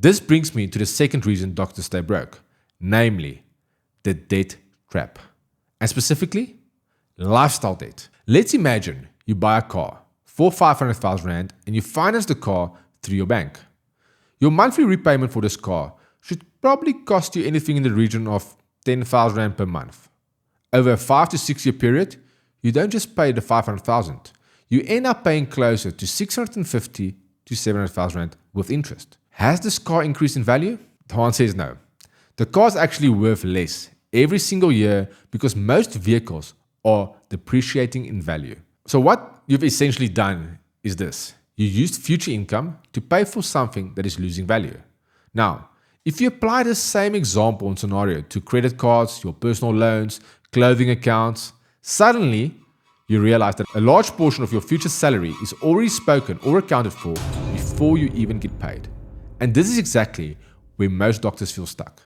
This brings me to the second reason doctors stay broke, namely the debt trap, and specifically lifestyle debt. Let's imagine you buy a car for 500,000 Rand and you finance the car through your bank. Your monthly repayment for this car should probably cost you anything in the region of 10,000 Rand per month. Over a 5 to 6 year period, you don't just pay the 500,000, you end up paying closer to 650 to 700,000 Rand with interest. Has this car increased in value? The answer is no. The car is actually worth less every single year because most vehicles are depreciating in value. So what you've essentially done is this. You used future income to pay for something that is losing value. Now, if you apply the same example and scenario to credit cards, your personal loans, clothing accounts, suddenly you realize that a large portion of your future salary is already spoken or accounted for before you even get paid. And this is exactly where most doctors feel stuck.